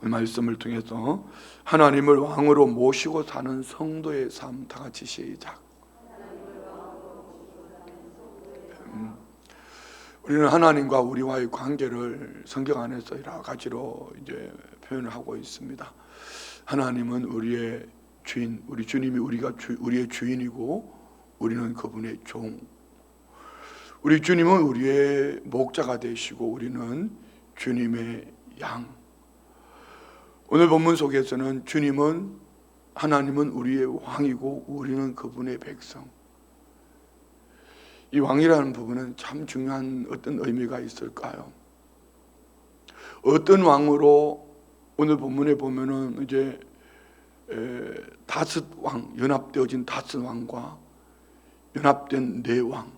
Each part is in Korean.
말씀을 통해서 하나님을 왕으로 모시고 사는 성도의 삶, 다 같이 시작. 우리는 하나님과 우리와의 관계를 성경 안에서 여러 가지로 이제 표현을 하고 있습니다. 하나님은 우리의 주인, 우리 주님이 우리의 주인이고 우리는 그분의 종. 우리 주님은 우리의 목자가 되시고 우리는 주님의 양. 오늘 본문 속에서는 하나님은 우리의 왕이고 우리는 그분의 백성. 이 왕이라는 부분은 참 중요한 어떤 의미가 있을까요? 어떤 왕으로 오늘 본문에 보면은 이제 다섯 왕, 연합되어진 다섯 왕과 연합된 네 왕,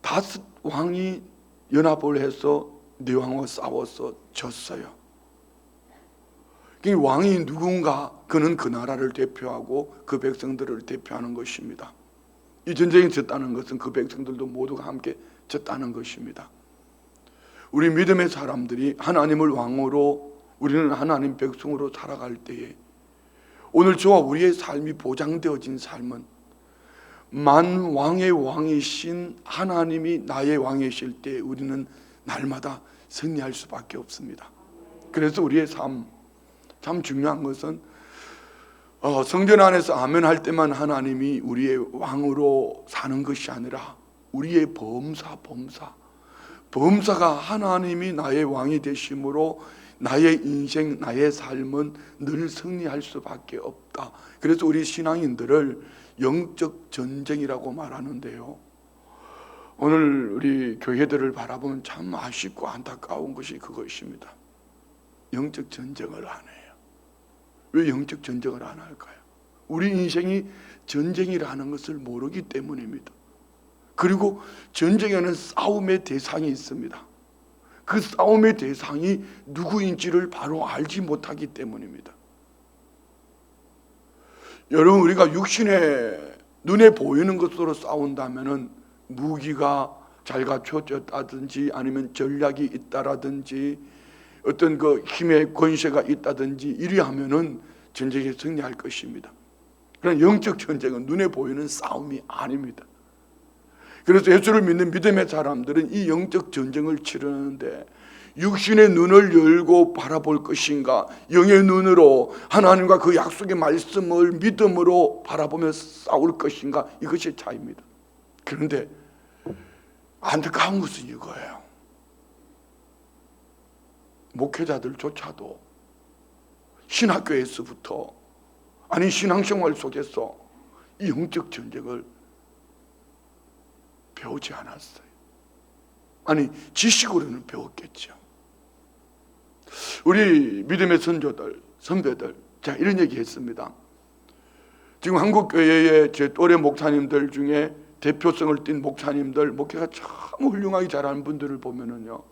다섯 왕이 연합을 해서 네 왕과 싸워서 졌어요. 왕이 누군가, 그는 그 나라를 대표하고 그 백성들을 대표하는 것입니다. 이 전쟁이 졌다는 것은 그 백성들도 모두가 함께 졌다는 것입니다. 우리 믿음의 사람들이 하나님을 왕으로, 우리는 하나님 백성으로 살아갈 때에 오늘 저와 우리의 삶이 보장되어진 삶은 만왕의 왕이신 하나님이 나의 왕이실 때 우리는 날마다 승리할 수밖에 없습니다. 그래서 우리의 삶, 참 중요한 것은 성전 안에서 아멘 할 때만 하나님이 우리의 왕으로 사는 것이 아니라 우리의 범사가 하나님이 나의 왕이 되심으로 나의 인생, 나의 삶은 늘 승리할 수밖에 없다. 그래서 우리 신앙인들을 영적 전쟁이라고 말하는데요, 오늘 우리 교회들을 바라보면 참 아쉽고 안타까운 것이 그것입니다. 영적 전쟁을 안 해요. 왜 영적 전쟁을 안 할까요? 우리 인생이 전쟁이라는 것을 모르기 때문입니다. 그리고 전쟁에는 싸움의 대상이 있습니다. 그 싸움의 대상이 누구인지를 바로 알지 못하기 때문입니다. 여러분, 우리가 육신의 눈에 보이는 것으로 싸운다면은 무기가 잘 갖춰졌다든지 아니면 전략이 있다라든지 어떤 그 힘의 권세가 있다든지 이리 하면은 전쟁에 승리할 것입니다. 그러나 영적 전쟁은 눈에 보이는 싸움이 아닙니다. 그래서 예수를 믿는 믿음의 사람들은 이 영적 전쟁을 치르는데 육신의 눈을 열고 바라볼 것인가, 영의 눈으로 하나님과 그 약속의 말씀을 믿음으로 바라보며 싸울 것인가, 이것이 차이입니다. 그런데 안타까운 것은 이거예요. 목회자들조차도 신학교에서부터, 아니 신앙생활 속에서 이 영적 전쟁을 배우지 않았어요. 아니 지식으로는 배웠겠죠. 우리 믿음의 선조들, 선배들, 제가 이런 얘기 했습니다. 지금 한국교회의 제 또래 목사님들 중에 대표성을 띈 목사님들, 목회가 참 훌륭하게 잘하는 분들을 보면은요,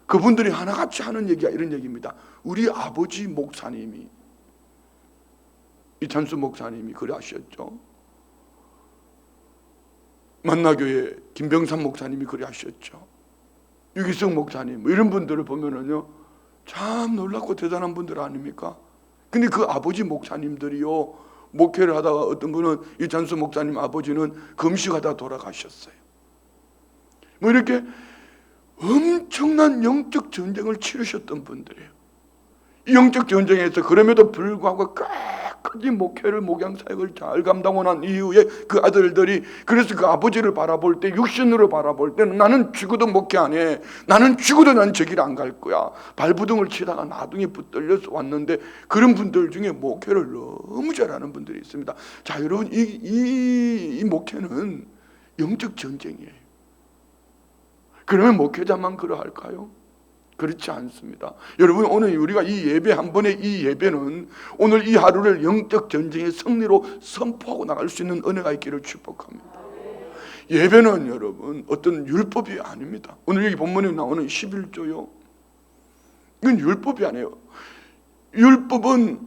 그분들이 하나같이 하는 얘기가 이런 얘기입니다. 우리 아버지 목사님이, 이찬수 목사님이 그러하셨죠. 만나교회 김병삼 목사님이 그러하셨죠. 유기성 목사님, 이런 분들을 보면은요, 참 놀랍고 대단한 분들 아닙니까? 근데 그 아버지 목사님들이요, 목회를 하다가 어떤 분은 이찬수 목사님 아버지는 금식하다 돌아가셨어요. 뭐 이렇게 엄청난 영적 전쟁을 치르셨던 분들이에요. 이 영적 전쟁에서 그럼에도 불구하고 끝까지 목회를, 목양사역을 잘 감당하고 난 이후에 그 아들들이, 그래서 그 아버지를 바라볼 때, 육신으로 바라볼 때는 나는 죽어도 목회 안 해, 나는 죽어도 난 저 길 안 갈 거야, 발부둥을 치다가 나둥이 붙들려서 왔는데, 그런 분들 중에 목회를 너무 잘하는 분들이 있습니다. 자, 여러분, 이 목회는 영적 전쟁이에요. 그러면 목회자만 그러할까요? 그렇지 않습니다. 여러분, 오늘 우리가 이 예배 한 번의 이 예배는 오늘 이 하루를 영적 전쟁의 승리로 선포하고 나갈 수 있는 은혜가 있기를 축복합니다. 예배는 여러분 어떤 율법이 아닙니다. 오늘 여기 본문에 나오는 11조요, 이건 율법이 아니에요. 율법은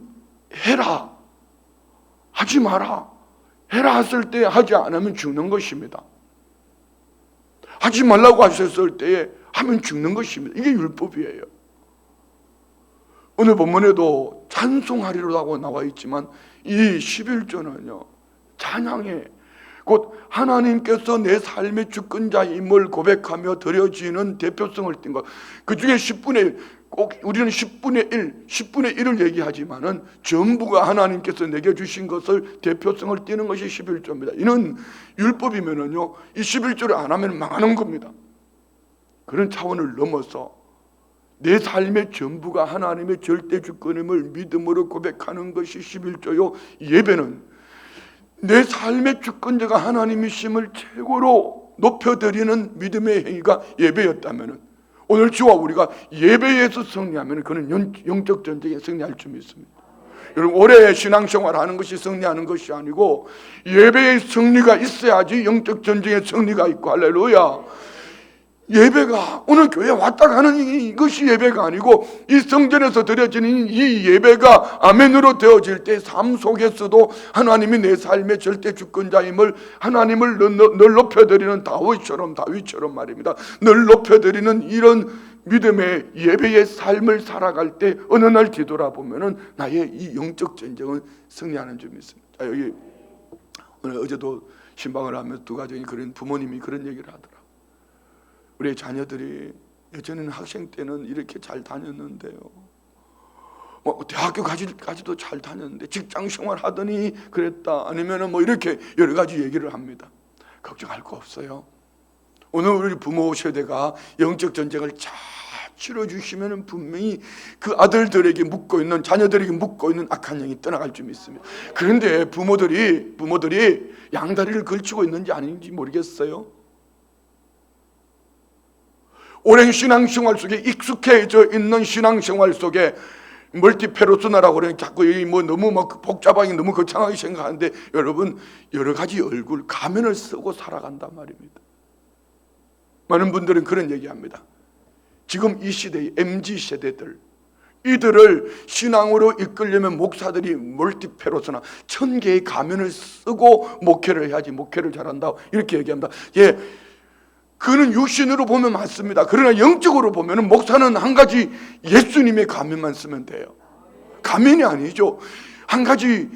해라, 하지 마라, 해라 했을 때 하지 않으면 죽는 것입니다. 하지 말라고 하셨을 때에 하면 죽는 것입니다. 이게 율법이에요. 오늘 본문에도 찬송하리로라고 나와 있지만 이 11조는요 찬양에 곧 하나님께서 내 삶의 주권자임을 고백하며 드려지는 대표성을 띈 것. 그 중에 10분의 꼭 우리는 10분의 1, 10분의 1을 얘기하지만은 전부가 하나님께서 내게 주신 것을 대표성을 띠는 것이 11조입니다. 이는 율법이면은요 이 11조를 안 하면 망하는 겁니다. 그런 차원을 넘어서 내 삶의 전부가 하나님의 절대 주권임을 믿음으로 고백하는 것이 11조요. 예배는 내 삶의 주권자가 하나님이심을 최고로 높여드리는 믿음의 행위가 예배였다면 오늘 주와 우리가 예배에서 승리하면 그는 영적 전쟁에 승리할 줄 믿습니다. 여러분 오래 신앙생활 하는 것이 승리하는 것이 아니고 예배의 승리가 있어야지 영적 전쟁의 승리가 있고 할렐루야. 예배가 오늘 교회에 왔다 가는 이것이 예배가 아니고 이 성전에서 드려지는 이 예배가 아멘으로 되어질 때 삶 속에서도 하나님이 내 삶의 절대 주권자임을 하나님을 늘 높여드리는 다윗처럼 말입니다. 늘 높여드리는 이런 믿음의 예배의 삶을 살아갈 때 어느 날 뒤돌아보면은 나의 이 영적 전쟁은 승리하는 줄 믿습니다. 여기 오늘 어제도 신방을 하면서 두 가정이 그런 부모님이 그런 얘기를 하더라. 우리 자녀들이 예전에는 학생 때는 이렇게 잘 다녔는데요. 대학교까지도 잘 다녔는데 직장 생활 하더니 그랬다. 아니면은 이렇게 여러 가지 얘기를 합니다. 걱정할 거 없어요. 오늘 우리 부모 세대가 영적 전쟁을 잘 치러주시면 분명히 그 아들들에게 묻고 있는 자녀들에게 묻고 있는 악한 영이 떠나갈 줄 믿습니다. 그런데 부모들이 양다리를 걸치고 있는지 아닌지 모르겠어요. 오랜 신앙생활 속에 익숙해져 있는 신앙생활 속에 멀티페르소나라고 그러니 자꾸 너무 복잡하게 너무 거창하게 생각하는데 여러분 여러 가지 얼굴 가면을 쓰고 살아간단 말입니다. 많은 분들은 그런 얘기합니다. 지금 이 시대의 MZ세대들 이들을 신앙으로 이끌려면 목사들이 멀티페르소나 1000개의 가면을 쓰고 목회를 해야지 목회를 잘한다 이렇게 얘기합니다. 그는 육신으로 보면 맞습니다. 그러나 영적으로 보면 목사는 한 가지 예수님의 가면만 쓰면 돼요. 가면이 아니죠. 한 가지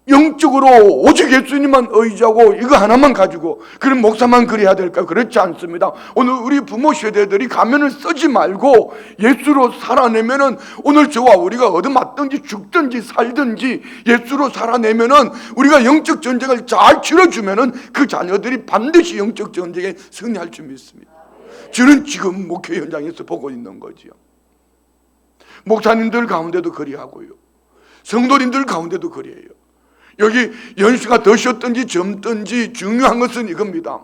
영적으로 오직 예수님만 의지하고 이거 하나만 가지고 그럼 목사만 그래야 될까요? 그렇지 않습니다. 오늘 우리 부모 세대들이 가면을 쓰지 말고 예수로 살아내면은 오늘 저와 우리가 얻어맞든지 죽든지 살든지 예수로 살아내면은 우리가 영적 전쟁을 잘 치러주면은 그 자녀들이 반드시 영적 전쟁에 승리할 줄 믿습니다. 저는 지금 목회 현장에서 보고 있는 거지요. 목사님들 가운데도 그리하고요. 성도님들 가운데도 그래요. 여기 연수가 더셨든지 젊든지 중요한 것은 이겁니다.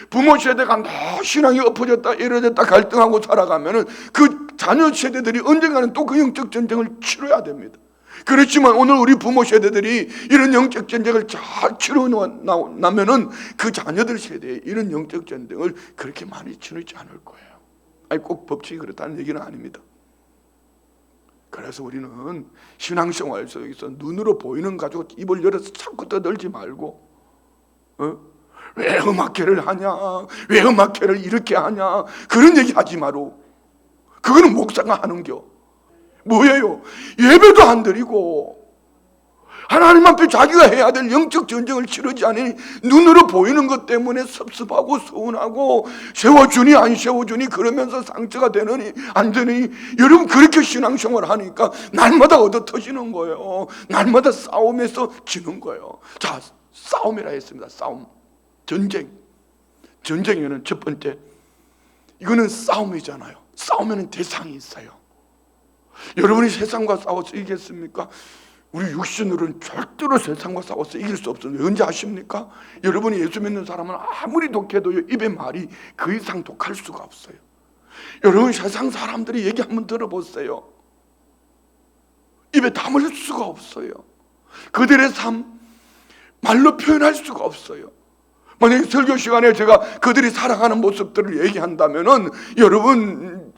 부모 세대가 너 신앙이 엎어졌다 이러졌다 갈등하고 살아가면은 그 자녀 세대들이 언젠가는 또 그 영적 전쟁을 치러야 됩니다. 그렇지만 오늘 우리 부모 세대들이 이런 영적 전쟁을 잘 치러나면은 그 자녀들 세대에 이런 영적 전쟁을 그렇게 많이 치르지 않을 거예요. 아니 꼭 법칙이 그렇다는 얘기는 아닙니다. 그래서 우리는 신앙생활 속에서 눈으로 보이는 가지고 입을 열어서 자꾸 떠들지 말고 왜 음악회를 하냐, 왜 음악회를 이렇게 하냐 그런 얘기 하지 마로. 그거는 목사가 하는겨. 뭐예요? 예배도 안 드리고 하나님 앞에 자기가 해야 될 영적 전쟁을 치르지 않으니 눈으로 보이는 것 때문에 섭섭하고 서운하고 세워주니 안 세워주니 그러면서 상처가 되느니 안 되니 여러분 그렇게 신앙생활 하니까 날마다 얻어 터지는 거예요. 날마다 싸움에서 지는 거예요. 자, 싸움이라 했습니다. 싸움, 전쟁. 전쟁에는 첫 번째 이거는 싸움이잖아요. 싸우면 대상이 있어요. 여러분이 세상과 싸워서 이기겠습니까? 우리 육신으로는 절대로 세상과 싸워서 이길 수 없어요. 언제 아십니까? 여러분이 예수 믿는 사람은 아무리 독해도 입의 말이 그 이상 독할 수가 없어요. 여러분 세상 사람들이 얘기 한번 들어보세요. 입에 담을 수가 없어요. 그들의 삶 말로 표현할 수가 없어요. 만약에 설교 시간에 제가 그들이 살아가는 모습들을 얘기한다면은 여러분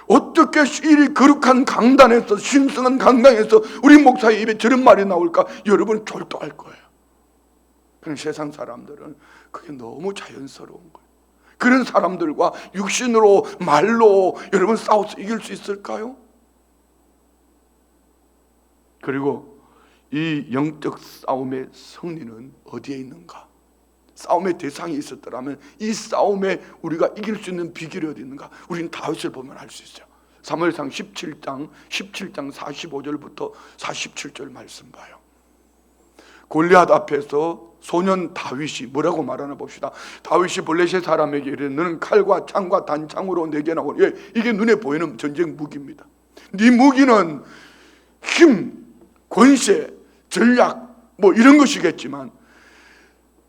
어떻게 이 거룩한 강단에서 신성한 강당에서 우리 목사의 입에 저런 말이 나올까? 여러분 졸도할 거예요. 그런 세상 사람들은 그게 너무 자연스러운 거예요. 그런 사람들과 육신으로 말로 여러분 싸워서 이길 수 있을까요? 그리고 이 영적 싸움의 승리는 어디에 있는가? 싸움의 대상이 있었더라면 이 싸움에 우리가 이길 수 있는 비결이 어디 있는가? 우리는 다윗을 보면 알 수 있어요. 사무엘상 17장 45절부터 47절 말씀 봐요. 골리앗 앞에서 소년 다윗이 뭐라고 말하나 봅시다. 다윗이 블레셋 사람에게 이르되 너는 칼과 창과 단창으로 내게 나오라. 예, 이게 눈에 보이는 전쟁 무기입니다. 네 무기는 힘, 권세, 전략 뭐 이런 것이겠지만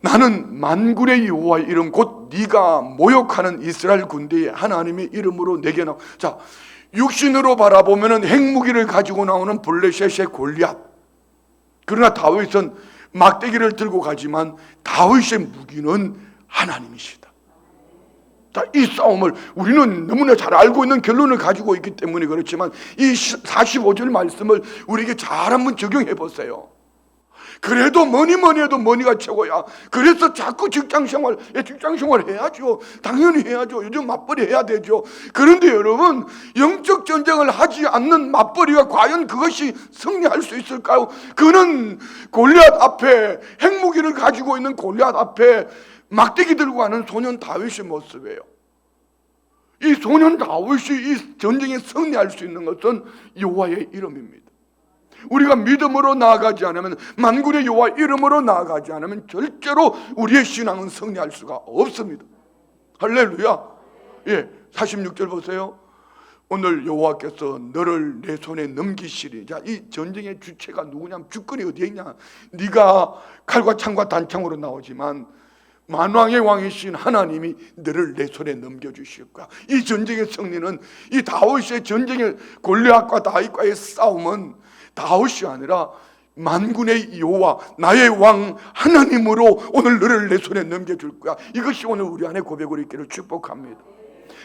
나는 만군의 여호와의 이름 곧 네가 모욕하는 이스라엘 군대의 하나님의 이름으로 내게 나오. 자, 육신으로 바라보면은 핵무기를 가지고 나오는 블레셋의 골리앗. 그러나 다윗은 막대기를 들고 가지만 다윗의 무기는 하나님이시다. 자, 이 싸움을 우리는 너무나 잘 알고 있는 결론을 가지고 있기 때문에 그렇지만 이 45절 말씀을 우리에게 잘 한번 적용해 보세요. 그래도 뭐니 해도 뭐니가 최고야. 그래서 자꾸 직장생활 해야죠. 당연히 해야죠. 요즘 맞벌이 해야 되죠. 그런데 여러분, 영적 전쟁을 하지 않는 맞벌이가 과연 그것이 승리할 수 있을까요? 그는 골리앗 앞에, 핵무기를 가지고 있는 골리앗 앞에 막대기 들고 가는 소년 다윗의 모습이에요. 이 소년 다윗이 이 전쟁에 승리할 수 있는 것은 여호와의 이름입니다. 우리가 믿음으로 나아가지 않으면, 만군의 여호와 이름으로 나아가지 않으면 절대로 우리의 신앙은 승리할 수가 없습니다. 할렐루야. 예, 46절 보세요. 오늘 여호와께서 너를 내 손에 넘기시리. 자, 이 전쟁의 주체가 누구냐면 주권이 어디에 있냐. 네가 칼과 창과 단창으로 나오지만 만왕의 왕이신 하나님이 너를 내 손에 넘겨주실 거야. 이 전쟁의 승리는, 이 다윗의 전쟁의 골리앗과 다윗과의 싸움은 다윗이 아니라 만군의 여호와 나의 왕 하나님으로 오늘 너를 내 손에 넘겨줄 거야. 이것이 오늘 우리 안에 고백으로 있기를 축복합니다.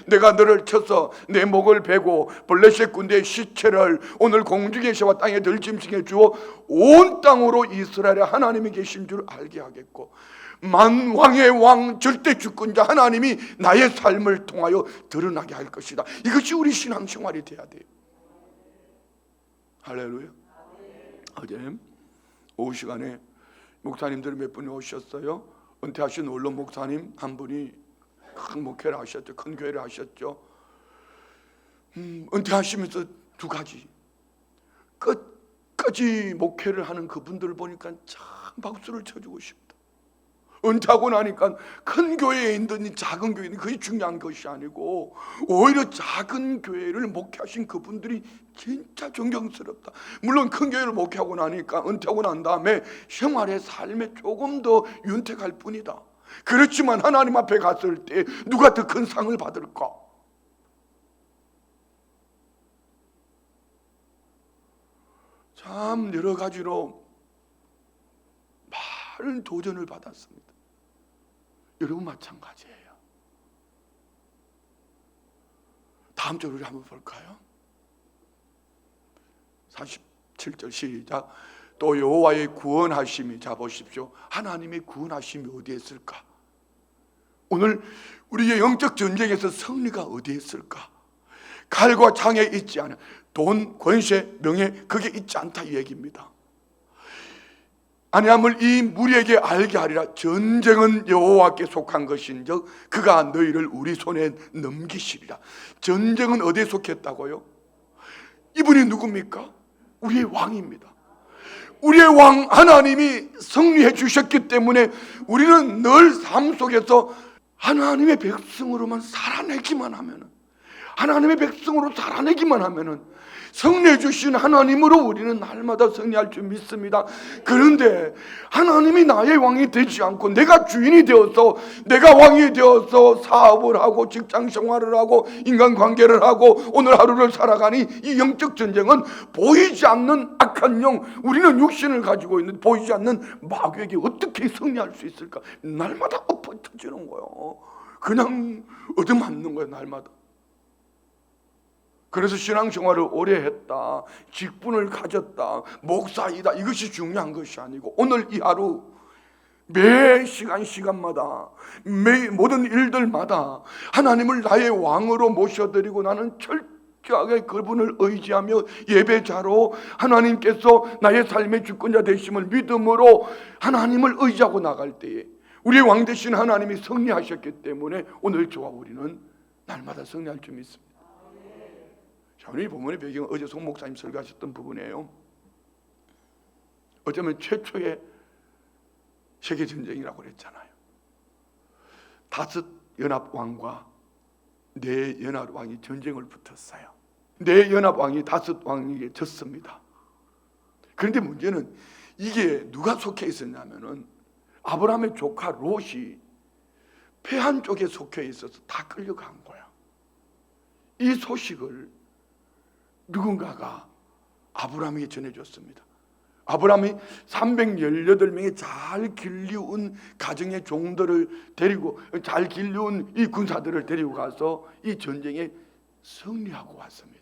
내가 너를 쳐서 내 목을 베고 블레셋 군대의 시체를 오늘 공중에서와 땅에 들짐승해 주어 온 땅으로 이스라엘의 하나님이 계신 줄 알게 하겠고, 만왕의 왕 절대 주권자 하나님이 나의 삶을 통하여 드러나게 할 것이다. 이것이 우리 신앙생활이 돼야 돼요. 할렐루야. 어제 오후 시간에 목사님들 몇 분이 오셨어요. 은퇴하신 원로 목사님 한 분이 큰 목회를 하셨죠. 큰 교회를 하셨죠. 은퇴하시면서 두 가지 끝까지 목회를 하는 그분들을 보니까 참 박수를 쳐주고 싶다. 은퇴하고 나니까 큰 교회에 있는 작은 교회는 그게 중요한 것이 아니고 오히려 작은 교회를 목회하신 그분들이 진짜 존경스럽다. 물론 큰 교회를 목회하고 나니까 은퇴하고 난 다음에 생활의 삶에 조금 더 윤택할 뿐이다. 그렇지만 하나님 앞에 갔을 때 누가 더 큰 상을 받을까? 참 여러 가지로 많은 도전을 받았습니다. 여러분 마찬가지예요. 다음 절 우리 한번 볼까요? 47절 시작. 또 여호와의 구원하심이, 자 보십시오. 하나님의 구원하심이 어디에 있을까? 오늘 우리의 영적 전쟁에서 승리가 어디에 있을까? 칼과 창에 있지 않아. 돈, 권세, 명예 그게 있지 않다 이 얘기입니다. 아니함을 이 무리에게 알게 하리라. 전쟁은 여호와께 속한 것인즉 그가 너희를 우리 손에 넘기시리라. 전쟁은 어디에 속했다고요? 이분이 누굽니까? 우리의 왕입니다. 우리의 왕 하나님이 승리해 주셨기 때문에 우리는 늘 삶 속에서 하나님의 백성으로만 살아내기만 하면은, 하나님의 백성으로 살아내기만 하면은 승리해 주신 하나님으로 우리는 날마다 승리할 줄 믿습니다. 그런데 하나님이 나의 왕이 되지 않고 내가 주인이 되어서, 내가 왕이 되어서 사업을 하고 직장 생활을 하고 인간관계를 하고 오늘 하루를 살아가니 이 영적 전쟁은 보이지 않는 악한 영, 우리는 육신을 가지고 있는 보이지 않는 마귀에게 어떻게 승리할 수 있을까? 날마다 엎어터지는 거예요. 그냥 얻어맞는 거예요, 날마다. 그래서 신앙생활을 오래 했다, 직분을 가졌다, 목사이다, 이것이 중요한 것이 아니고 오늘 이 하루 매 시간마다 매 모든 일들마다 하나님을 나의 왕으로 모셔드리고 나는 절대 철저하게 그분을 의지하며 예배자로 하나님께서 나의 삶의 주권자 되심을 믿음으로 하나님을 의지하고 나갈 때에 우리의 왕 되신 하나님이 승리하셨기 때문에 오늘 저와 우리는 날마다 승리할 줄 믿습니다. 자, 오늘 이 본문의 배경은 어제 송 목사님 설교하셨던 부분이에요. 어쩌면 최초의 세계전쟁이라고 그랬잖아요. 5 연합왕과 4 연합왕이 전쟁을 붙었어요. 4 연합왕이 5 왕에게 졌습니다. 그런데 문제는 이게 누가 속해 있었냐면은 아브라함의 조카 롯이 패한 쪽에 속해 있어서 다 끌려간 거야. 이 소식을 누군가가 아브라함에게 전해줬습니다. 아브라함이 318명의 잘 길리운 가정의 종들을 데리고, 잘 길리운 이 군사들을 데리고 가서 이 전쟁에 승리하고 왔습니다.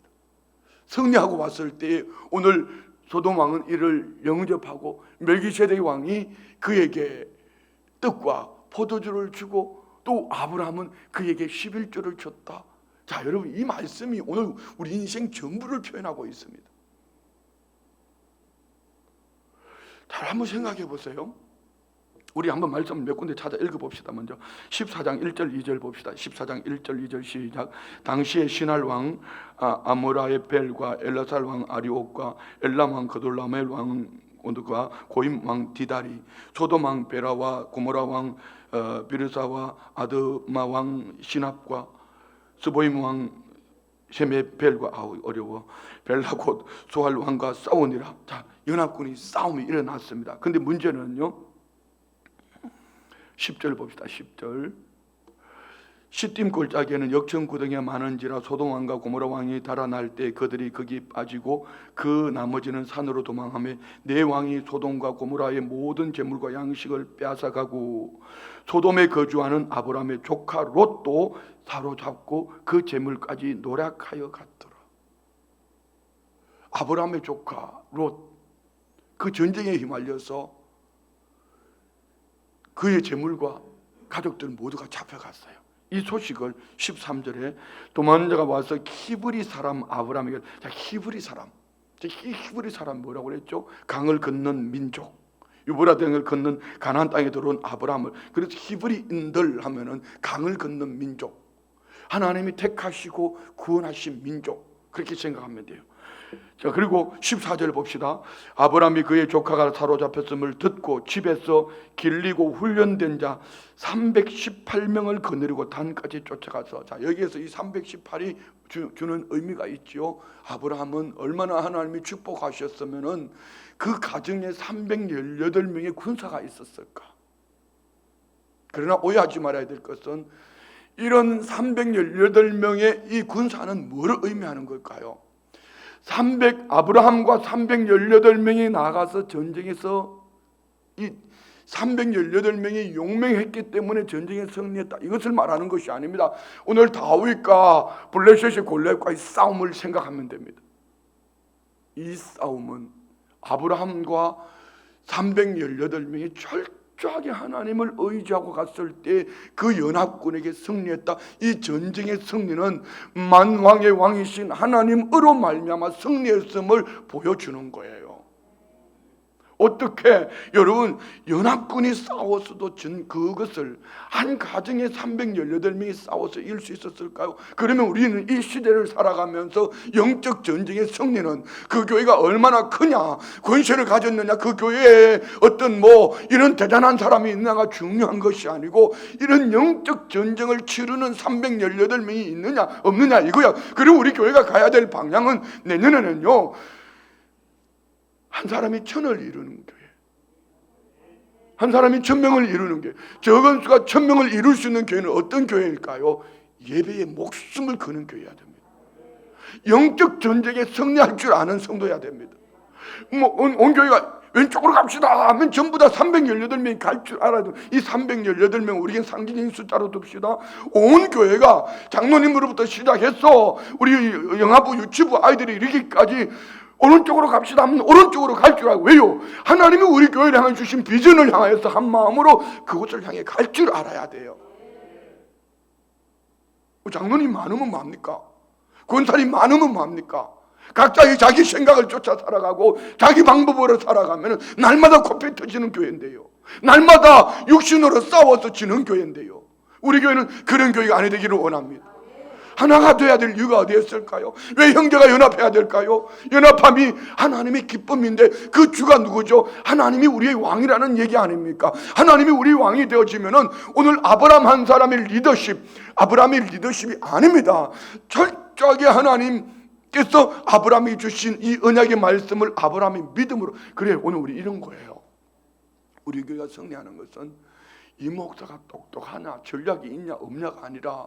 승리하고 왔을 때 오늘 소돔 왕은 이를 영접하고 멜기세덱 왕이 그에게 떡과 포도주를 주고 또 아브라함은 그에게 11조를 줬다. 자, 여러분, 이 말씀이 오늘 우리 인생 전부를 표현하고 있습니다. 잘 한번 생각해 보세요. 우리 한번 말씀 몇 군데 찾아 읽어봅시다. 먼저 14장 1절 2절 봅시다. 14장 1절 2절 시작. 당시에 시날 왕 아모라의 벨과 엘라살 왕 아리옥과 엘람 왕 그돌라멜 왕 온드과 고임 왕 디다리, 소돔 왕 베라와 고모라 왕 비르사와 아드마 왕 시납과 스보임 왕 셰메벨과 어려워 벨라 곧 소할 왕과 싸우니라. 자, 연합군이 싸움이 일어났습니다. 근데 문제는요, 10절 봅시다. 10절. 시딤 골짜기에는 역청구덩이가 많은지라 소돔 왕과 고모라 왕이 달아날 때 그들이 거기 빠지고 그 나머지는 산으로 도망하며 4 왕이 소돔과 고모라의 모든 재물과 양식을 빼앗아가고 소돔에 거주하는 아브라함의 조카 롯도 사로잡고 그 재물까지 노략하여 갔더라. 아브라함의 조카 롯, 그 전쟁에 휘말려서 그의 재물과 가족들 모두가 잡혀갔어요. 이 소식을 13절에 도망자가 와서 히브리 사람 아브라함에게, 자, 히브리 사람 뭐라고 그랬죠? 강을 건넌 민족, 유브라등을 건넌 가나안 땅에 들어온 아브라함을, 그래서 히브리인들 하면은 강을 건넌 민족, 하나님이 택하시고 구원하신 민족, 그렇게 생각하면 돼요. 자, 그리고 14절 봅시다. 아브라함이 그의 조카가 사로잡혔음을 듣고 집에서 길리고 훈련된 자 318명을 거느리고 단까지 쫓아가서, 자, 여기에서 이 318이 주는 의미가 있죠. 아브라함은 얼마나 하나님이 축복하셨으면은 그 가정에 318명의 군사가 있었을까. 그러나 오해하지 말아야 될 것은 이런 318명의 이 군사는 뭐를 의미하는 걸까요? 아브라함과 318명이 나가서 전쟁에서 이 318명이 용맹했기 때문에 전쟁에 승리했다, 이것을 말하는 것이 아닙니다. 오늘 다윗과 블레셋의 골리앗과의 싸움을 생각하면 됩니다. 이 싸움은 아브라함과 318명이 철저하게 하나님을 의지하고 갔을 때 그 연합군에게 승리했다. 이 전쟁의 승리는 만왕의 왕이신 하나님으로 말미암아 승리했음을 보여주는 거예요. 어떻게 여러분, 연합군이 싸웠어도 그것을 한 가정에 318명이 싸워서 이길 수 있었을까요? 그러면 우리는 이 시대를 살아가면서 영적 전쟁의 승리는 그 교회가 얼마나 크냐, 권세를 가졌느냐, 그 교회에 어떤 이런 대단한 사람이 있느냐가 중요한 것이 아니고 이런 영적 전쟁을 치르는 318명이 있느냐 없느냐 이거야. 그리고 우리 교회가 가야 될 방향은 내년에는요, 한 사람이 1000을 이루는 교회, 한 사람이 1000명을 이루는 교회. 적은 수가 1000명을 이룰 수 있는 교회는 어떤 교회일까요? 예배에 목숨을 거는 교회여야 됩니다. 영적 전쟁에 승리할 줄 아는 성도여야 됩니다. 온 교회가 왼쪽으로 갑시다 하면 전부 다 318명이 갈 줄 알아야 돼요. 이 318명 우리에겐 상징적인 숫자로 둡시다. 온 교회가 장로님으로부터 시작해서 우리 영아부 유치부 아이들이 이르기까지 오른쪽으로 갑시다 하면 오른쪽으로 갈 줄 알고, 왜요? 하나님이 우리 교회를 향해 주신 비전을 향해서 한 마음으로 그곳을 향해 갈 줄 알아야 돼요. 장로님 많으면 뭡니까? 권살이 많으면 뭐합니까? 각자의 자기 생각을 쫓아 살아가고 자기 방법으로 살아가면 날마다 코피 터지는 교회인데요, 날마다 육신으로 싸워서 지는 교회인데요, 우리 교회는 그런 교회가 아니 되기를 원합니다. 하나가 돼야 될 이유가 어디에 있을까요? 왜 형제가 연합해야 될까요? 연합함이 하나님의 기쁨인데 그 주가 누구죠? 하나님이 우리의 왕이라는 얘기 아닙니까? 하나님이 우리의 왕이 되어지면은 오늘 아브라함 한 사람의 리더십, 아브라함의 리더십이 아닙니다. 철저하게 하나님께서 아브라함이 주신 이 언약의 말씀을 아브라함의 믿음으로, 그래 오늘 우리 이런 거예요. 우리 교회가 승리하는 것은 이 목사가 똑똑하냐 전략이 있냐 없냐가 아니라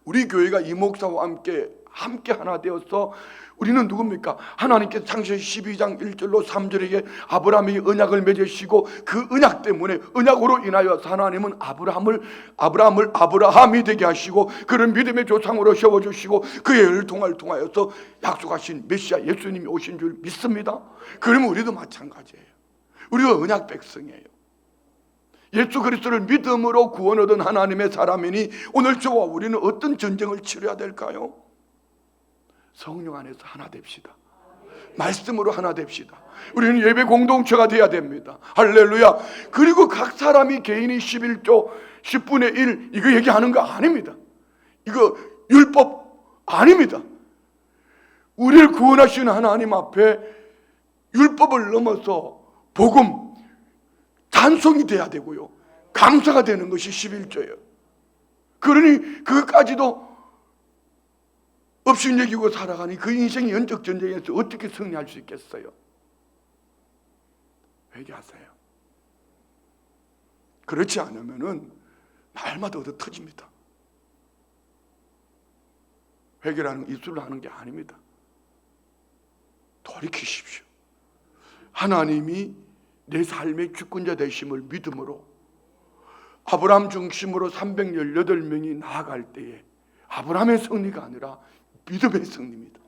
우리 교회가 이 목사와 함께 하나 되어서 우리는 누굽니까? 하나님께서 창세기 12장 1절로 3절에게 아브라함이 언약을 맺으시고 그 언약 때문에, 언약으로 인하여 하나님은 아브라함을 아브라함이 되게 하시고 그런 믿음의 조상으로 세워주시고 그의 혈통을 통하여서 약속하신 메시아 예수님이 오신 줄 믿습니다. 그러면 우리도 마찬가지예요. 우리가 언약 백성이에요. 예수 그리스도를 믿음으로 구원 얻은 하나님의 사람이니 오늘 저와 우리는 어떤 전쟁을 치러야 될까요? 성령 안에서 하나 됩시다. 말씀으로 하나 됩시다. 우리는 예배 공동체가 돼야 됩니다. 할렐루야. 그리고 각 사람이 개인이 11조 10분의 1 이거 얘기하는 거 아닙니다. 이거 율법 아닙니다. 우리를 구원하시는 하나님 앞에 율법을 넘어서 복음 찬송이 돼야 되고요, 감사가 되는 것이 11조예요. 그러니 그것까지도 없이 여기고 살아가니 그 인생의 영적 전쟁에서 어떻게 승리할 수 있겠어요? 회개하세요. 그렇지 않으면은 날마다 얻어 터집니다. 회개라는 입술로 하는 게 아닙니다. 돌이키십시오. 하나님이 내 삶의 주권자 되심을 믿음으로 아브라함 중심으로 318명이 나아갈 때에 아브라함의 승리가 아니라 믿음의 승리입니다.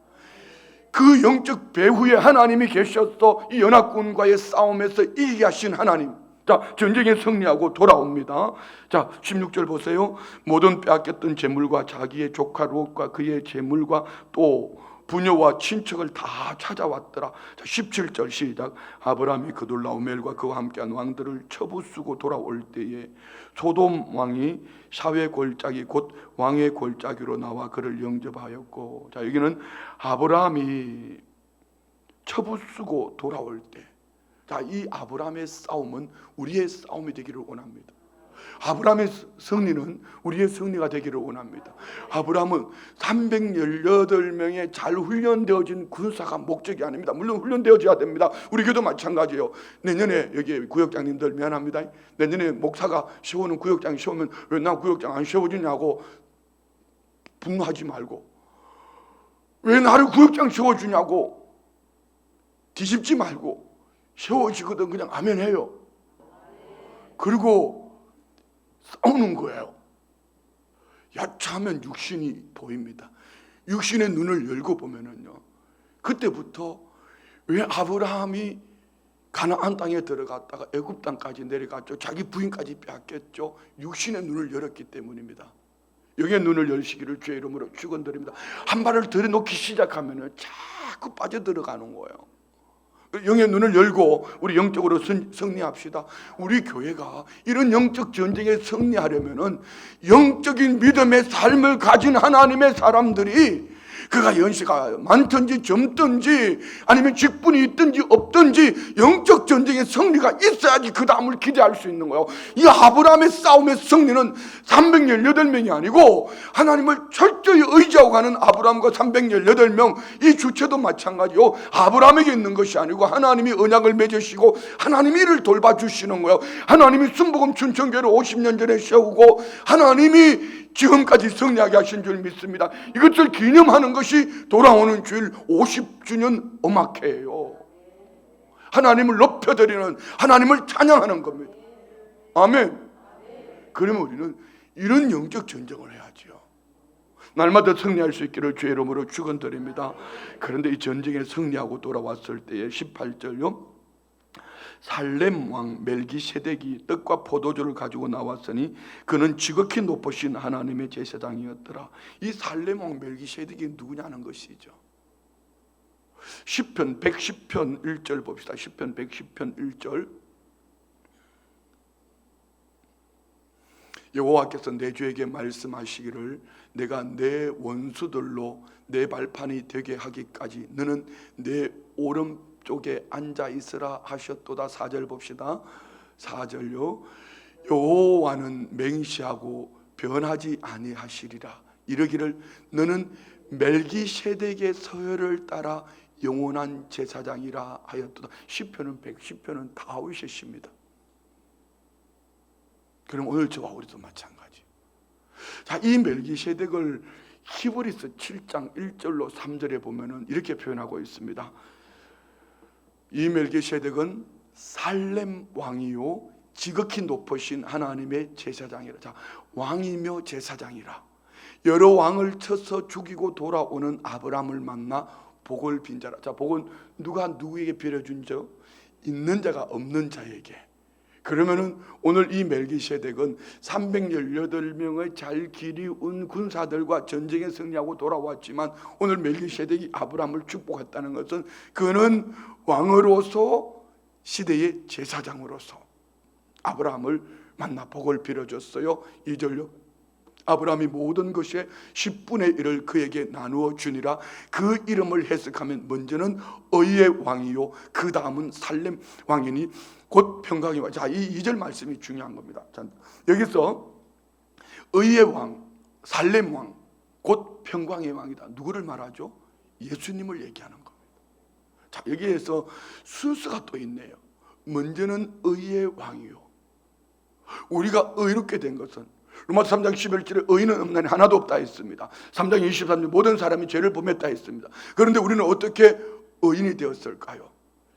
그 영적 배후에 하나님이 계셔서 이 연합군과의 싸움에서 이기게 하신 하나님, 자 전쟁에 승리하고 돌아옵니다. 자 16절 보세요. 모든 빼앗겼던 재물과 자기의 조카 롯과 그의 재물과 또 부녀와 친척을 다 찾아왔더라. 자, 17절 시작. 아브라함이 그돌라오멜과 그와 함께한 왕들을 쳐부수고 돌아올 때에 소돔 왕이 샤웨 골짜기 곧 왕의 골짜기로 나와 그를 영접하였고, 자 여기는 아브라함이 쳐부수고 돌아올 때, 자 이 아브라함의 싸움은 우리의 싸움이 되기를 원합니다. 아브라함의 승리는 우리의 승리가 되기를 원합니다. 아브라함은 318명의 잘 훈련되어진 군사가 목적이 아닙니다. 물론 훈련되어져야 됩니다. 우리 교도 마찬가지예요. 내년에 여기 구역장님들 미안합니다. 내년에 목사가 세우는 구역장이 세우면 왜 나 구역장 안 세워주냐고 분노하지 말고, 왜 나를 구역장 세워주냐고 뒤집지 말고 세워지거든 그냥 아멘 해요. 그리고 싸우는 거예요. 야차하면 육신이 보입니다. 육신의 눈을 열고 보면은요, 그때부터 왜 아브라함이 가나안 땅에 들어갔다가 애굽 땅까지 내려갔죠? 자기 부인까지 빼앗겼죠? 육신의 눈을 열었기 때문입니다. 영의 눈을 열시기를 주의 이름으로 축원드립니다. 한 발을 들여놓기 시작하면은 자꾸 빠져들어가는 거예요. 영의 눈을 열고 우리 영적으로 승리합시다. 우리 교회가 이런 영적 전쟁에 승리하려면은 영적인 믿음의 삶을 가진 하나님의 사람들이, 그가 연세가 많든지 젊든지 아니면 직분이 있든지 없든지 영적 전쟁의 승리가 있어야지 그 다음을 기대할 수 있는 거예요. 이 아브라함의 싸움의 승리는 318명이 아니고 하나님을 철저히 의지하고 가는 아브라함과 318명, 이 주체도 마찬가지요. 아브라함에게 있는 것이 아니고 하나님이 언약을 맺으시고 하나님이 이를 돌봐주시는 거예요. 하나님이 순복음 춘천교회를 50년 전에 세우고 하나님이 지금까지 승리하게 하신 줄 믿습니다. 이것을 기념하는 것이 돌아오는 주일 50주년 음악회예요. 하나님을 높여드리는, 하나님을 찬양하는 겁니다. 아멘. 그러면 우리는 이런 영적 전쟁을 해야죠. 날마다 승리할 수 있기를 주의 이름으로 축원드립니다. 그런데 이 전쟁에 승리하고 돌아왔을 때에 18절요, 살렘 왕 멜기세덱이 떡과 포도주를 가지고 나왔으니 그는 지극히 높으신 하나님의 제사장이었더라. 이 살렘 왕 멜기세덱이 누구냐는 것이죠. 시편 110편 1절 봅시다. 시편 110편 1절. 여호와께서 내 주에게 말씀하시기를 내가 내 원수들로 내 발판이 되게 하기까지 너는 내 오른쪽에 앉아 있으라 하셨도다. 4절 봅시다. 4절요. 여호와는 맹시하고 변하지 아니하시리라. 이르기를 너는 멜기세덱의 서열을 따라 영원한 제사장이라 하였도다. 시편은 110편은 다윗의 시입니다. 그럼 오늘 저와 우리도 마찬가지. 자, 이 멜기세덱을 히브리서 7장 1절로 3절에 보면은 이렇게 표현하고 있습니다. 이 멜기세덱은 살렘 왕이요 지극히 높으신 하나님의 제사장이라. 자, 왕이며 제사장이라. 여러 왕을 쳐서 죽이고 돌아오는 아브라함을 만나 복을 빈 자라. 자, 복은 누가 누구에게 빌어준죠? 있는 자가 없는 자에게. 그러면은 오늘 이 멜기세덱은 318명의 잘 기리운 군사들과 전쟁에 승리하고 돌아왔지만 오늘 멜기세덱이 아브라함을 축복했다는 것은 그는 왕으로서 시대의 제사장으로서 아브라함을 만나 복을 빌어줬어요. 2절요. 아브라함이 모든 것의 10분의 1을 그에게 나누어 주니라. 그 이름을 해석하면 먼저는 의의 왕이요 그 다음은 살렘 왕이니 곧 평강의 왕. 자, 이 2절 말씀이 중요한 겁니다. 자, 여기서 의의 왕, 살렘 왕, 곧 평강의 왕이다. 누구를 말하죠? 예수님을 얘기하는 겁니다. 자, 여기에서 순서가 또 있네요. 먼저는 의의 왕이요. 우리가 의롭게 된 것은 로마서 3장 11절에 의인은 없나니 하나도 없다 했습니다. 3장 23절 모든 사람이 죄를 범했다 했습니다. 그런데 우리는 어떻게 의인이 되었을까요?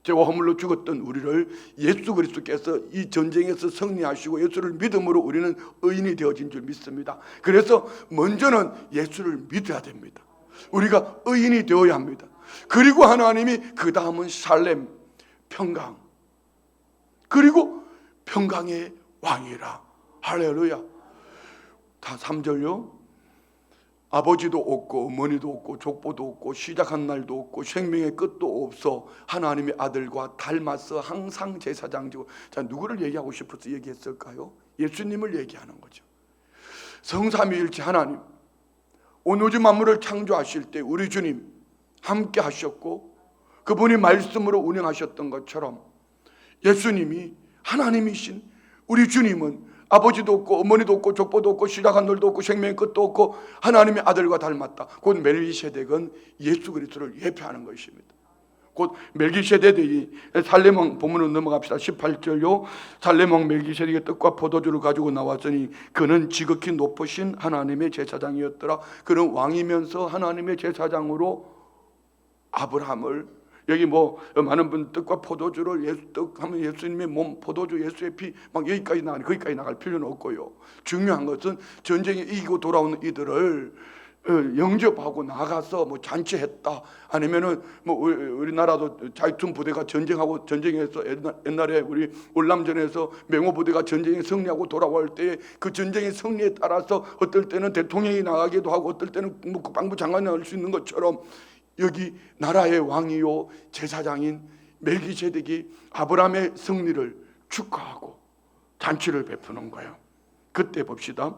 죄와 허물로 죽었던 우리를 예수 그리스도께서 이 전쟁에서 승리하시고 예수를 믿음으로 우리는 의인이 되어진 줄 믿습니다. 그래서 먼저는 예수를 믿어야 됩니다. 우리가 의인이 되어야 합니다. 그리고 하나님이 그 다음은 살렘, 평강, 그리고 평강의 왕이라. 할렐루야. 다 3절요. 아버지도 없고 어머니도 없고 족보도 없고 시작한 날도 없고 생명의 끝도 없어 하나님의 아들과 닮아서 항상 제사장이고. 자, 누구를 얘기하고 싶어서 얘기했을까요? 예수님을 얘기하는 거죠. 성삼위일체 하나님, 온 우주 만물을 창조하실 때 우리 주님 함께 하셨고 그분이 말씀으로 운행하셨던 것처럼 예수님이 하나님이신 우리 주님은 아버지도 없고 어머니도 없고 족보도 없고 시작한 날도 없고 생명의 끝도 없고 하나님의 아들과 닮았다. 곧 멜기세덱은 예수 그리스도를 예표하는 것입니다. 곧 멜기세덱이 살렘 왕 본문으로 넘어갑시다. 18절요. 살렘 왕 멜기세덱의 떡과 포도주를 가지고 나왔으니 그는 지극히 높으신 하나님의 제사장이었더라. 그는 왕이면서 하나님의 제사장으로 아브라함을, 여기 뭐 많은 분 떡과 포도주를 예수 떡 하면 예수님의 몸, 포도주 예수의 피 막 여기까지 나가니 거기까지 나갈 필요는 없고요. 중요한 것은 전쟁에 이기고 돌아오는 이들을 영접하고 나가서 뭐 잔치했다, 아니면은 뭐 우리나라도 자이툰 부대가 전쟁하고 전쟁에서 옛날에 우리 월남전에서 맹호 부대가 전쟁에 승리하고 돌아올 때 그 전쟁의 승리에 따라서 어떨 때는 대통령이 나가기도 하고 어떨 때는 뭐 국방부 장관이 나올 수 있는 것처럼 여기 나라의 왕이요 제사장인 멜기세덱이 아브라함의 승리를 축하하고 잔치를 베푸는 거예요. 그때 봅시다.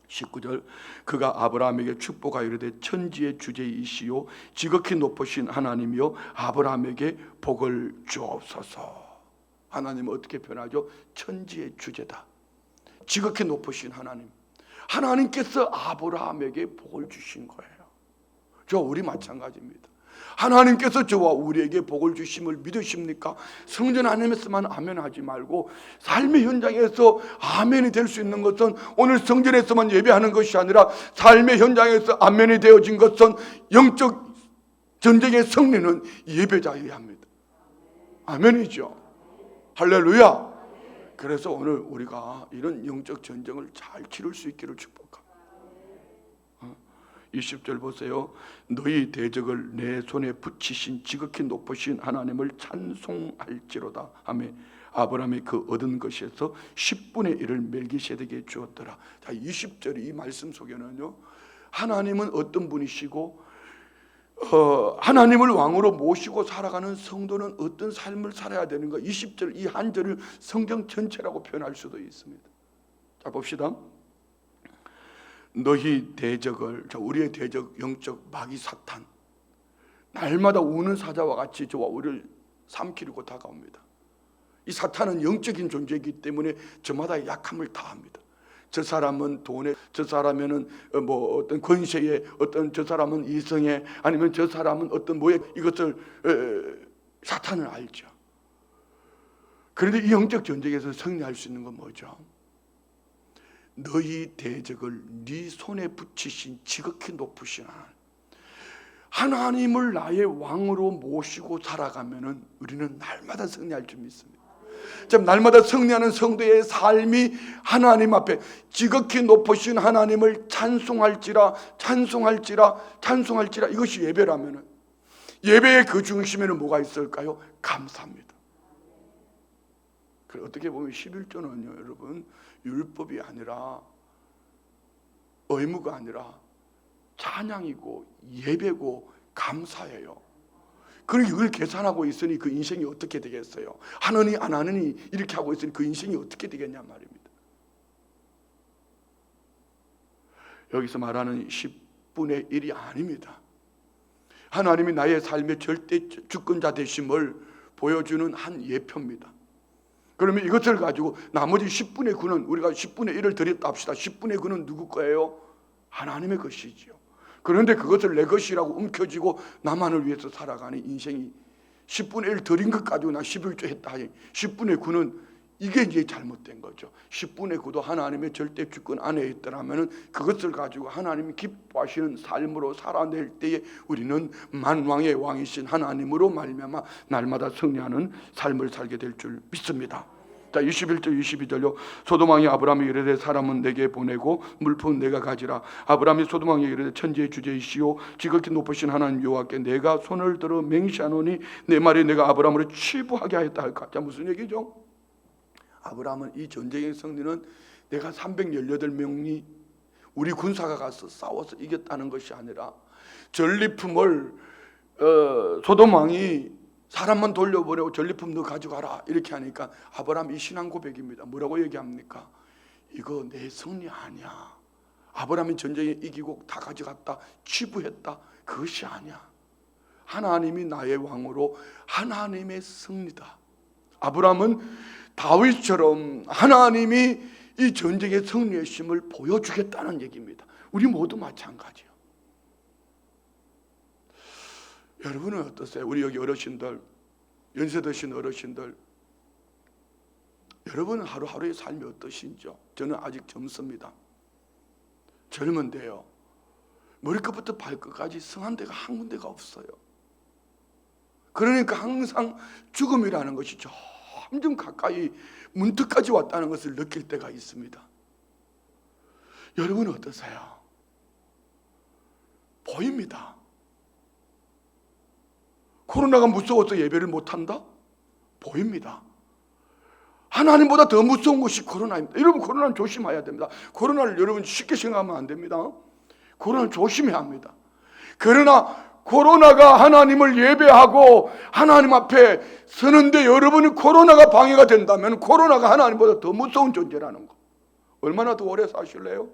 19절. 그가 아브라함에게 축복하여 이르되 천지의 주제이시요 지극히 높으신 하나님이요 아브라함에게 복을 주옵소서. 하나님은 어떻게 표현하죠? 천지의 주제다. 지극히 높으신 하나님. 하나님께서 아브라함에게 복을 주신 거예요. 저와 우리 마찬가지입니다. 하나님께서 저와 우리에게 복을 주심을 믿으십니까? 성전 안에서만 아멘 하지 말고 삶의 현장에서 아멘이 될 수 있는 것은 오늘 성전에서만 예배하는 것이 아니라 삶의 현장에서 아멘이 되어진 것은 영적 전쟁의 승리는 예배자여야 합니다. 아멘이죠. 할렐루야. 그래서 오늘 우리가 이런 영적 전쟁을 잘 치를 수 있기를 축복합니다. 20절 보세요. 너희 대적을 내 손에 붙이신 지극히 높으신 하나님을 찬송할지로다 하며 아브라함이 그 얻은 것에서 10분의 1을 멜기세덱에게 주었더라. 자, 20절 이 말씀 속에는요, 하나님은 어떤 분이시고 하나님을 왕으로 모시고 살아가는 성도는 어떤 삶을 살아야 되는가, 20절 이 한 절을 성경 전체라고 표현할 수도 있습니다. 자, 봅시다. 너희 대적을, 우리의 대적 영적 마귀 사탄, 날마다 우는 사자와 같이 저와 우리를 삼키려고 다가옵니다. 이 사탄은 영적인 존재이기 때문에 저마다 약함을 다합니다. 저 사람은 돈에, 저 사람은 뭐 어떤 권세에, 어떤 저 사람은 이성에, 아니면 저 사람은 어떤 뭐에, 이것을 사탄은 알죠. 그런데 이 영적 전쟁에서 승리할 수 있는 건 뭐죠? 너희 대적을 네 손에 붙이신 지극히 높으신 하나님을 나의 왕으로 모시고 살아가면은 우리는 날마다 승리할 줄 믿습니다. 참, 날마다 승리하는 성도의 삶이 하나님 앞에 지극히 높으신 하나님을 찬송할지라 이것이 예배라면은, 예배의 그 중심에는 뭐가 있을까요? 감사입니다. 어떻게 보면 11조는요, 여러분, 율법이 아니라, 의무가 아니라 찬양이고 예배고 감사예요. 그리고 이걸 계산하고 있으니 그 인생이 어떻게 되겠어요? 하느니 안 하느니 이렇게 하고 있으니 그 인생이 어떻게 되겠냐 말입니다. 여기서 말하는 10분의 1이 아닙니다. 하나님이 나의 삶의 절대 주권자 되심을 보여주는 한 예표입니다. 그러면 이것을 가지고 나머지 10분의 9는, 우리가 10분의 1을 드렸다 합시다. 10분의 9는 누구 거예요? 하나님의 것이지요. 그런데 그것을 내 것이라고 움켜쥐고 나만을 위해서 살아가는 인생이, 10분의 1 드린 것 가지고 나 11조 했다 하니 10분의 9는 이게 이제 잘못된 거죠. 10분의 9도 하나님의 절대 주권 안에 있더라면 그것을 가지고 하나님이 기뻐하시는 삶으로 살아낼 때에 우리는 만왕의 왕이신 하나님으로 말미암아 날마다 승리하는 삶을 살게 될 줄 믿습니다. 자, 21절 22절요. 소돔왕이 아브라함이 이르되 사람은 내게 보내고 물품은 내가 가지라. 아브라함이 소돔왕에게 이르되 천지의 주제이시오 지극히 높으신 하나님 여호와께 내가 손을 들어 맹세하노니 내 말이 내가 아브라함을 취부하게 하였다 할까. 자, 무슨 얘기죠? 아브라함은 이 전쟁의 승리는 내가 318명이 우리 군사가 가서 싸워서 이겼다는 것이 아니라, 전리품을 소돔왕이 사람만 돌려보내고 전리품 너 가져가라 이렇게 하니까 아브라함 이 신앙 고백입니다. 뭐라고 얘기합니까? 이거 내 승리 아니야. 아브라함이 전쟁에 이기고 다 가져갔다, 취부했다, 그것이 아니야. 하나님이 나의 왕으로 하나님의 승리다. 아브라함은 다윗처럼 하나님이 이 전쟁의 승리의 힘을 보여주겠다는 얘기입니다. 우리 모두 마찬가지요. 여러분은 어떠세요? 우리 여기 어르신들, 연세 드신 어르신들, 여러분은 하루하루의 삶이 어떠신지요? 저는 아직 젊습니다. 젊은데요, 머리끝부터 발끝까지 성한 데가 한 군데가 없어요. 그러니까 항상 죽음이라는 것이 점점 가까이 문턱까지 왔다는 것을 느낄 때가 있습니다. 여러분은 어떠세요? 보입니다. 코로나가 무서워서 예배를 못한다? 보입니다. 하나님보다 더 무서운 것이 코로나입니다. 여러분, 코로나는 조심해야 됩니다. 코로나를 여러분 쉽게 생각하면 안 됩니다. 코로나는 조심해야 합니다. 그러나 코로나가 하나님을 예배하고 하나님 앞에 서는데 여러분이 코로나가 방해가 된다면 코로나가 하나님보다 더 무서운 존재라는 거. 얼마나 더 오래 사실래요?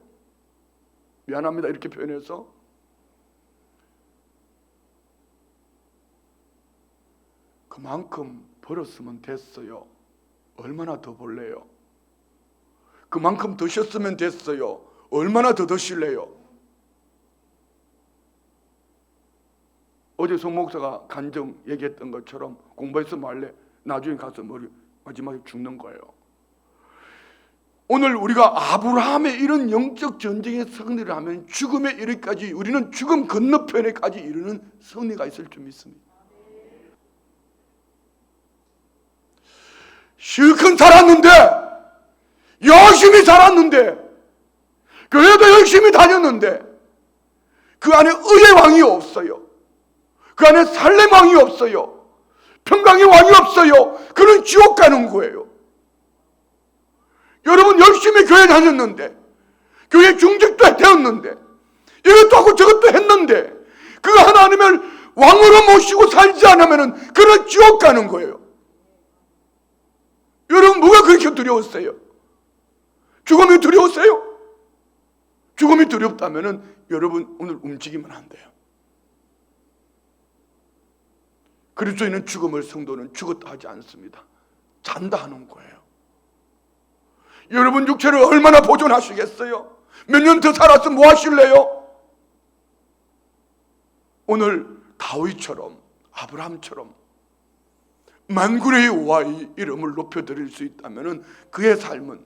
미안합니다, 이렇게 표현해서. 그만큼 벌었으면 됐어요. 얼마나 더 벌래요? 그만큼 드셨으면 됐어요. 얼마나 더 드실래요? 어제 송 목사가 간증 얘기했던 것처럼 공부해서 말래 나중에 가서 마지막에 죽는 거예요. 오늘 우리가 아브라함의 이런 영적 전쟁의 승리를 하면 죽음에 이르기까지, 우리는 죽음 건너편에까지 이르는 승리가 있을 줄 믿습니다. 실컷 살았는데, 열심히 살았는데, 교회도 열심히 다녔는데, 그 안에 의의 왕이 없어요. 그 안에 살렘 왕이 없어요. 평강의 왕이 없어요. 그는 지옥 가는 거예요. 여러분 열심히 교회 다녔는데, 교회 중직도 되었는데, 이것도 하고 저것도 했는데 그 하나님을 왕으로 모시고 살지 않으면 그는 지옥 가는 거예요. 여러분 뭐가 그렇게 두려웠어요? 죽음이 두려웠어요? 죽음이 두렵다면 여러분 오늘 움직이면 안 돼요. 그리스도인은 죽음을, 성도는 죽었다 하지 않습니다. 잔다 하는 거예요. 여러분 육체를 얼마나 보존하시겠어요? 몇 년 더 살아서 뭐 하실래요? 오늘 다윗처럼, 아브라함처럼 만군의 여호와의 이름을 높여드릴 수 있다면 그의 삶은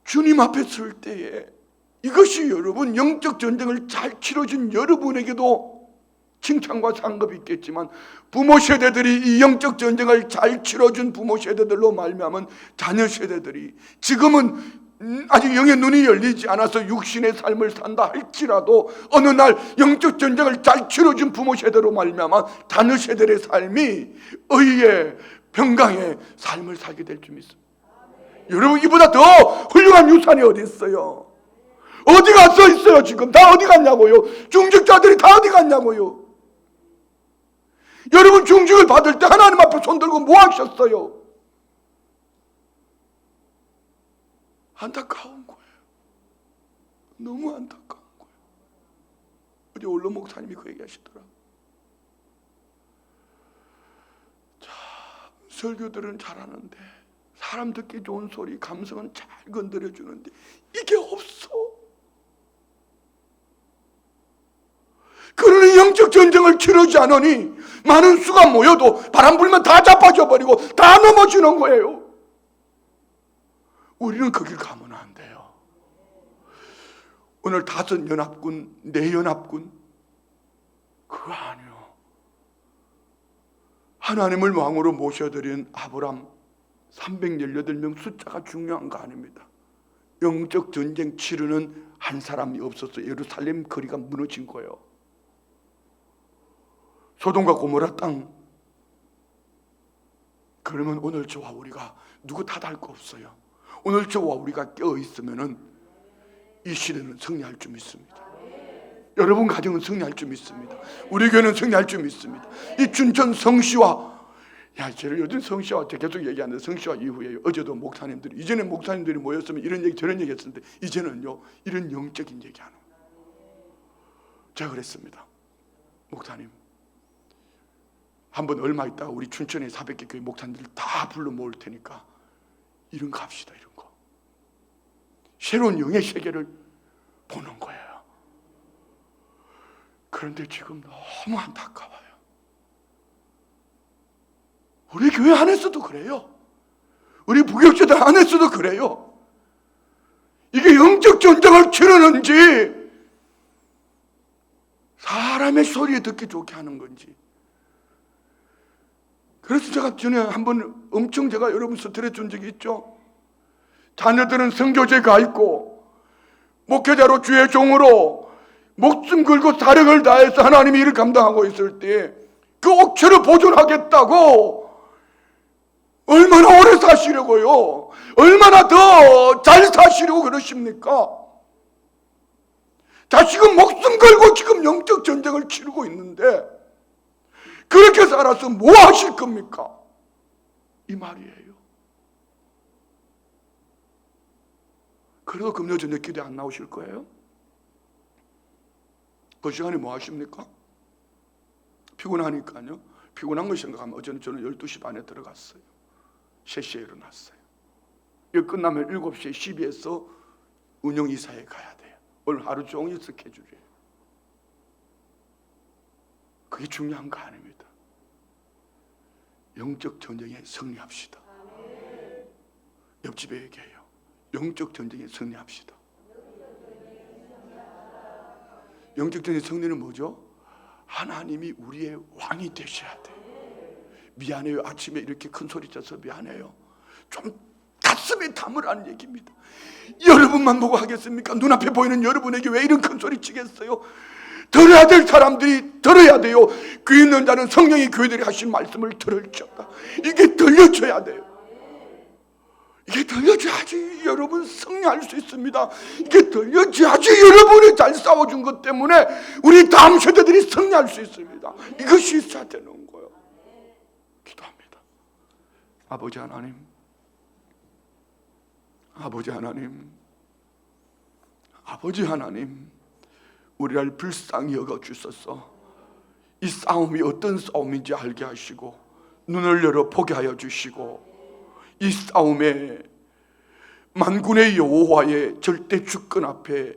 주님 앞에 설 때에 이것이 여러분 영적 전쟁을 잘 치러준 여러분에게도 칭찬과 상급이 있겠지만, 부모 세대들이 이 영적 전쟁을 잘 치러준 부모 세대들로 말미암은 자녀 세대들이 지금은 아직 영의 눈이 열리지 않아서 육신의 삶을 산다 할지라도 어느 날 영적 전쟁을 잘 치러준 부모 세대로 말미암아 자녀 세대의 삶이 의의 평강의 삶을 살게 될 줄 믿습니다. 여러분 이보다 더 훌륭한 유산이 어디 있어요? 어디 가서 있어요? 지금 다 어디 갔냐고요? 중직자들이 다 어디 갔냐고요? 여러분 중직을 받을 때 하나님 앞에 손들고 뭐 하셨어요? 안타까운 거예요. 너무 안타까운 거예요. 어제 원로 목사님이 그 얘기하시더라. 자, 설교들은 잘하는데, 사람 듣기 좋은 소리, 감성은 잘 건드려주는데 이게 없어. 그러는 영적 전쟁을 치르지 않으니 많은 수가 모여도 바람 불면 다 자빠져 버리고 다 넘어지는 거예요. 우리는 거길 가면 안 돼요. 오늘 5연합군, 4연합군 그거 아니요. 하나님을 왕으로 모셔드린 아브람 318명 숫자가 중요한 거 아닙니다. 영적 전쟁 치르는 한 사람이 없어서 예루살렘 거리가 무너진 거예요. 소돔과 고모라 땅, 그러면 오늘 저와 우리가 누구 탓할 거 없어요. 오늘 저와 우리가 깨어있으면 이 시대는 승리할 줄 믿습니다. 여러분 가정은 승리할 줄 믿습니다. 우리 교회는 승리할 줄 믿습니다. 이 춘천 성시와, 제가 요즘 성시와 계속 얘기하는데 성시와 이후에 어제도 목사님들이, 이전에 목사님들이 모였으면 이런 얘기 저런 얘기 했었는데 이제는요 이런 영적인 얘기하는 거예요. 제가 그랬습니다. 목사님 한번 얼마 있다가 우리 춘천의 400개 교회 목사님들 다 불러 모을 테니까 이런 거 합시다. 이런 거 새로운 영의 세계를 보는 거예요. 그런데 지금 너무 안타까워요. 우리 교회 안에서도 그래요. 우리 부교육자들 안에서도 그래요. 이게 영적 전쟁을 치르는지 사람의 소리에 듣기 좋게 하는 건지. 그래서 제가 전에 한번 엄청 제가 여러분 스트레스 준 적이 있죠. 자녀들은 선교제 가 있고 목회자로 주의 종으로 목숨 걸고 사력을 다해서 하나님의 일을 감당하고 있을 때 그 옥체를 보존하겠다고 얼마나 오래 사시려고요? 얼마나 더 잘 사시려고 그러십니까? 자식은 목숨 걸고 지금 영적 전쟁을 치르고 있는데 그렇게 살아서 뭐 하실 겁니까? 이 말이에요. 그래도 금요 저녁 기도에 안 나오실 거예요? 그 시간에 뭐 하십니까? 피곤하니까요. 피곤한 걸 생각하면 어제는 저는 12시 반에 들어갔어요. 3시에 일어났어요. 이거 끝나면 7시에 12에서 운영이사에 가야 돼요. 오늘 하루 종일 스케줄이에요. 그게 중요한 거 아닙니다. 영적 전쟁에 승리합시다. 옆집에 얘기해요. 영적 전쟁에 승리합시다. 영적 전쟁의 승리는 뭐죠? 하나님이 우리의 왕이 되셔야 돼요. 미안해요. 아침에 이렇게 큰 소리 쳐서 미안해요. 좀 가슴에 담으라는 얘기입니다. 여러분만 보고 하겠습니까? 눈앞에 보이는 여러분에게 왜 이런 큰 소리 치겠어요? 들어야 될 사람들이 들어야 돼요. 귀 있는 자는 성령이 교회들이 하신 말씀을 들을지어다. 이게 들려줘야 돼요. 이게 들려줘야지 여러분 승리할 수 있습니다. 이게 들려줘야지 여러분이 잘 싸워준 것 때문에 우리 다음 세대들이 승리할 수 있습니다. 이것이 있어야 되는 거예요. 기도합니다. 아버지 하나님, 아버지 하나님, 아버지 하나님, 우리를 불쌍히 여겨주소서. 이 싸움이 어떤 싸움인지 알게 하시고 눈을 열어 보게 하여 주시고, 이 싸움에 만군의 여호와의 절대 주권 앞에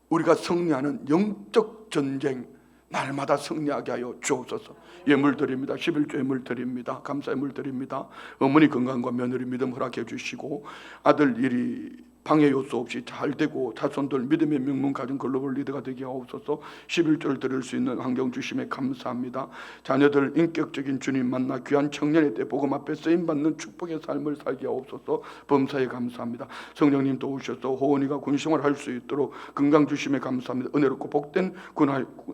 우리가 승리하는 영적 전쟁 날마다 승리하게 하여 주옵소서. 예물 드립니다. 11조 예물 드립니다. 감사 예물 드립니다. 어머니 건강과 며느리 믿음 허락해 주시고, 아들 일이 방해 요소 없이 잘 되고 자손들 믿음의 명문 가진 글로벌 리더가 되게 하옵소서. 11조를 드릴 수 있는 환경 주심에 감사합니다. 자녀들 인격적인 주님 만나 귀한 청년의 때 복음 앞에 쓰임받는 축복의 삶을 살게 하옵소서. 범사에 감사합니다. 성령님 도우셔서 호원이가 군생활 할 수 있도록 건강 주심에 감사합니다. 은혜롭고 복된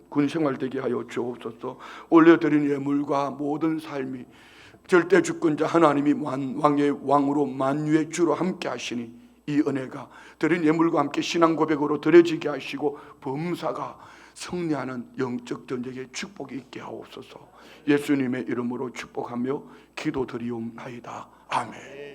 군생활 되게 하여 주옵소서. 올려드린 예물과 모든 삶이 절대 주권자 하나님이 왕의 왕으로 만유의 주로 함께 하시니 이 은혜가 드린 예물과 함께 신앙 고백으로 드려지게 하시고 범사가 승리하는 영적 전쟁의 축복이 있게 하옵소서. 예수님의 이름으로 축복하며 기도드리옵나이다. 아멘.